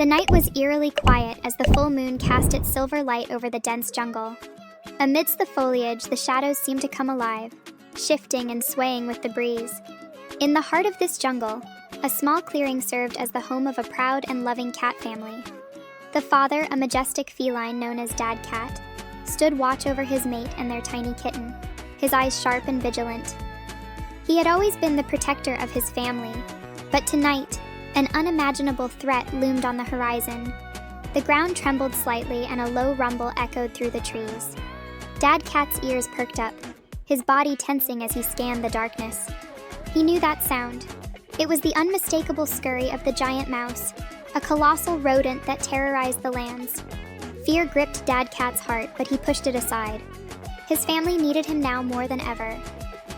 The night was eerily quiet as the full moon cast its silver light over the dense jungle. Amidst the foliage, the shadows seemed to come alive, shifting and swaying with the breeze. In the heart of this jungle, a small clearing served as the home of a proud and loving cat family. The father, a majestic feline known as Dad Cat, stood watch over his mate and their tiny kitten, his eyes sharp and vigilant. He had always been the protector of his family, but tonight, an unimaginable threat loomed on the horizon. The ground trembled slightly and a low rumble echoed through the trees. Dad Cat's ears perked up, his body tensing as he scanned the darkness. He knew that sound. It was the unmistakable scurry of the giant mouse, a colossal rodent that terrorized the lands. Fear gripped Dad Cat's heart, but he pushed it aside. His family needed him now more than ever.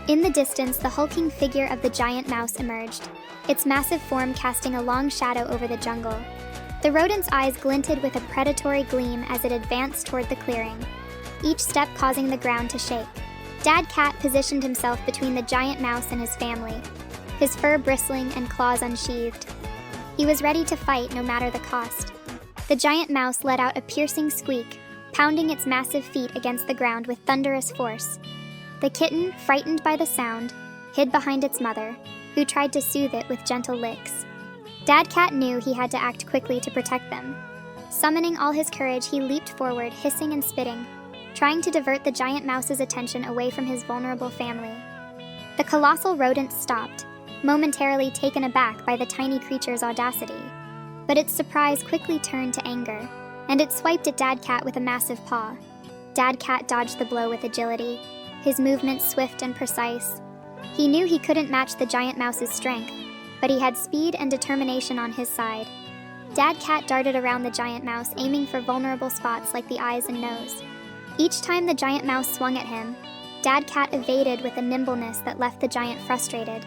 In the distance, the hulking figure of the giant mouse emerged, its massive form casting a long shadow over the jungle. The rodent's eyes glinted with a predatory gleam as it advanced toward the clearing, each step causing the ground to shake. Dad Cat positioned himself between the giant mouse and his family, his fur bristling and claws unsheathed. He was ready to fight no matter the cost. The giant mouse let out a piercing squeak, pounding its massive feet against the ground with thunderous force. The kitten, frightened by the sound, hid behind its mother, who tried to soothe it with gentle licks. Dad Cat knew he had to act quickly to protect them. Summoning all his courage, he leaped forward, hissing and spitting, trying to divert the giant mouse's attention away from his vulnerable family. The colossal rodent stopped, momentarily taken aback by the tiny creature's audacity. But its surprise quickly turned to anger, and it swiped at Dad Cat with a massive paw. Dad Cat dodged the blow with agility, his movements swift and precise. He knew he couldn't match the giant mouse's strength, but he had speed and determination on his side. Dad Cat darted around the giant mouse, aiming for vulnerable spots like the eyes and nose. Each time the giant mouse swung at him, Dad Cat evaded with a nimbleness that left the giant frustrated.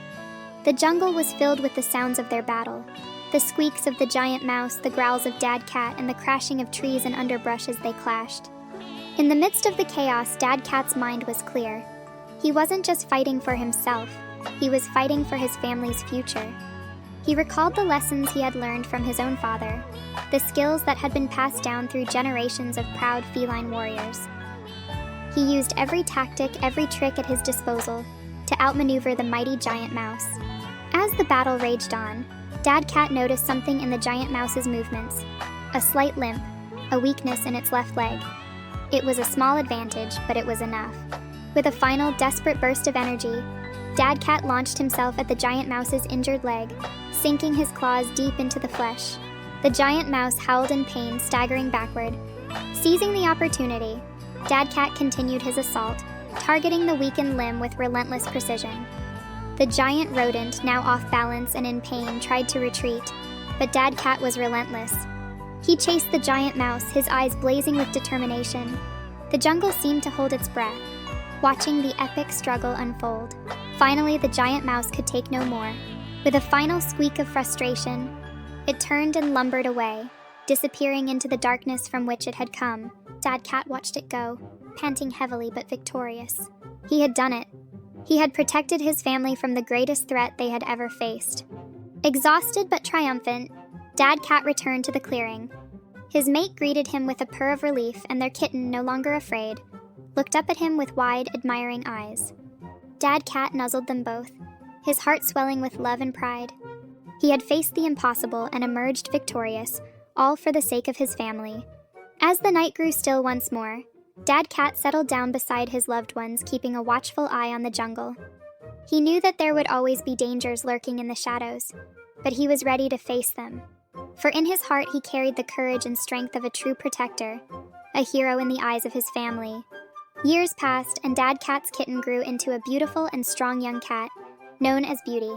The jungle was filled with the sounds of their battle, the squeaks of the giant mouse, the growls of Dad Cat, and the crashing of trees and underbrush as they clashed. In the midst of the chaos, Dad Cat's mind was clear. He wasn't just fighting for himself, he was fighting for his family's future. He recalled the lessons he had learned from his own father, the skills that had been passed down through generations of proud feline warriors. He used every tactic, every trick at his disposal to outmaneuver the mighty giant mouse. As the battle raged on, Dad Cat noticed something in the giant mouse's movements, a slight limp, a weakness in its left leg. It was a small advantage, but it was enough. With a final, desperate burst of energy, Dad Cat launched himself at the giant mouse's injured leg, sinking his claws deep into the flesh. The giant mouse howled in pain, staggering backward. Seizing the opportunity, Dad Cat continued his assault, targeting the weakened limb with relentless precision. The giant rodent, now off balance and in pain, tried to retreat, but Dad Cat was relentless. He chased the giant mouse, his eyes blazing with determination. The jungle seemed to hold its breath, watching the epic struggle unfold. Finally, the giant mouse could take no more. With a final squeak of frustration, it turned and lumbered away, disappearing into the darkness from which it had come. Dad Cat watched it go, panting heavily but victorious. He had done it. He had protected his family from the greatest threat they had ever faced. Exhausted but triumphant, Dad Cat returned to the clearing. His mate greeted him with a purr of relief, and their kitten, no longer afraid, looked up at him with wide, admiring eyes. Dad Cat nuzzled them both, his heart swelling with love and pride. He had faced the impossible and emerged victorious, all for the sake of his family. As the night grew still once more, Dad Cat settled down beside his loved ones, keeping a watchful eye on the jungle. He knew that there would always be dangers lurking in the shadows, but he was ready to face them. For in his heart he carried the courage and strength of a true protector, a hero in the eyes of his family. Years passed, and Dad Cat's kitten grew into a beautiful and strong young cat, known as Beauty.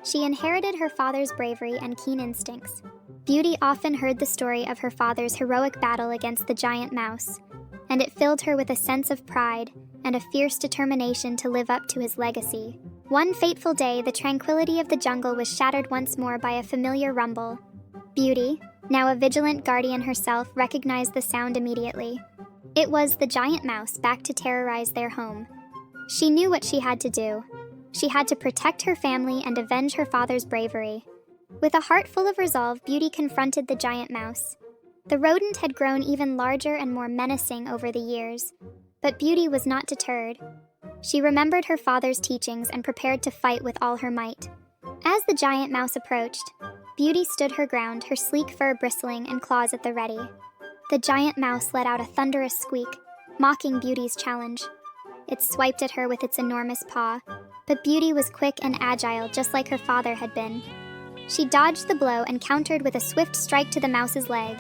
She inherited her father's bravery and keen instincts. Beauty often heard the story of her father's heroic battle against the giant mouse, and it filled her with a sense of pride and a fierce determination to live up to his legacy. One fateful day, the tranquility of the jungle was shattered once more by a familiar rumble. Beauty, now a vigilant guardian herself, recognized the sound immediately. It was the giant mouse back to terrorize their home. She knew what she had to do. She had to protect her family and avenge her father's bravery. With a heart full of resolve, Beauty confronted the giant mouse. The rodent had grown even larger and more menacing over the years, but Beauty was not deterred. She remembered her father's teachings and prepared to fight with all her might. As the giant mouse approached, Beauty stood her ground, her sleek fur bristling and claws at the ready. The giant mouse let out a thunderous squeak, mocking Beauty's challenge. It swiped at her with its enormous paw, but Beauty was quick and agile, just like her father had been. She dodged the blow and countered with a swift strike to the mouse's leg,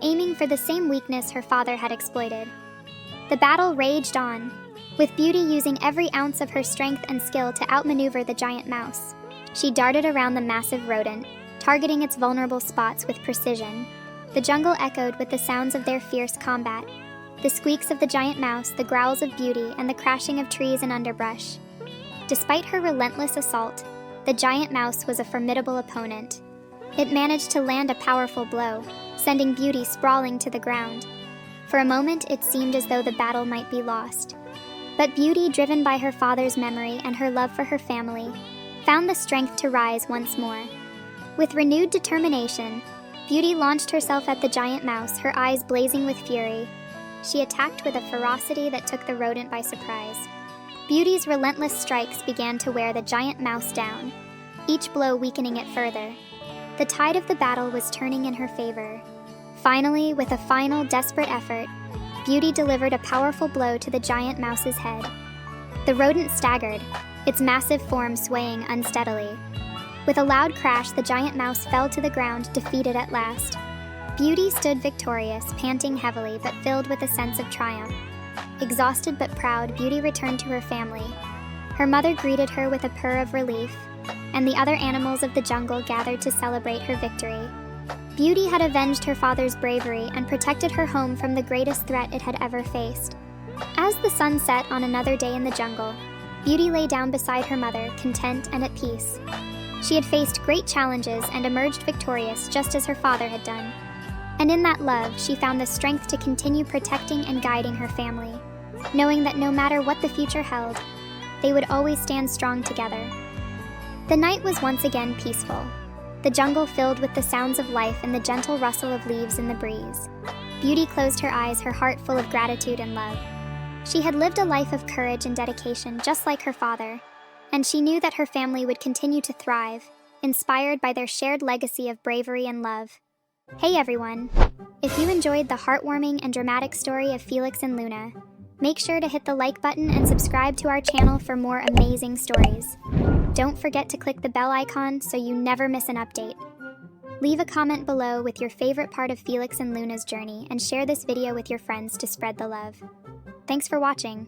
aiming for the same weakness her father had exploited. The battle raged on, with Beauty using every ounce of her strength and skill to outmaneuver the giant mouse. She darted around the massive rodent, targeting its vulnerable spots with precision. The jungle echoed with the sounds of their fierce combat, the squeaks of the giant mouse, the growls of Beauty, and the crashing of trees and underbrush. Despite her relentless assault, the giant mouse was a formidable opponent. It managed to land a powerful blow, sending Beauty sprawling to the ground. For a moment, it seemed as though the battle might be lost. But Beauty, driven by her father's memory and her love for her family, found the strength to rise once more. With renewed determination, Beauty launched herself at the giant mouse, her eyes blazing with fury. She attacked with a ferocity that took the rodent by surprise. Beauty's relentless strikes began to wear the giant mouse down, each blow weakening it further. The tide of the battle was turning in her favor. Finally, with a final desperate effort, Beauty delivered a powerful blow to the giant mouse's head. The rodent staggered, its massive form swaying unsteadily. With a loud crash, the giant mouse fell to the ground, defeated at last. Beauty stood victorious, panting heavily but filled with a sense of triumph. Exhausted but proud, Beauty returned to her family. Her mother greeted her with a purr of relief, and the other animals of the jungle gathered to celebrate her victory. Beauty had avenged her father's bravery and protected her home from the greatest threat it had ever faced. As the sun set on another day in the jungle, Beauty lay down beside her mother, content and at peace. She had faced great challenges and emerged victorious, just as her father had done. And in that love, she found the strength to continue protecting and guiding her family, knowing that no matter what the future held, they would always stand strong together. The night was once again peaceful, the jungle filled with the sounds of life and the gentle rustle of leaves in the breeze. Beauty closed her eyes, her heart full of gratitude and love. She had lived a life of courage and dedication, just like her father, and she knew that her family would continue to thrive, inspired by their shared legacy of bravery and love. Hey everyone! If you enjoyed the heartwarming and dramatic story of Felix and Luna, make sure to hit the like button and subscribe to our channel for more amazing stories. Don't forget to click the bell icon so you never miss an update. Leave a comment below with your favorite part of Felix and Luna's journey and share this video with your friends to spread the love. Thanks for watching.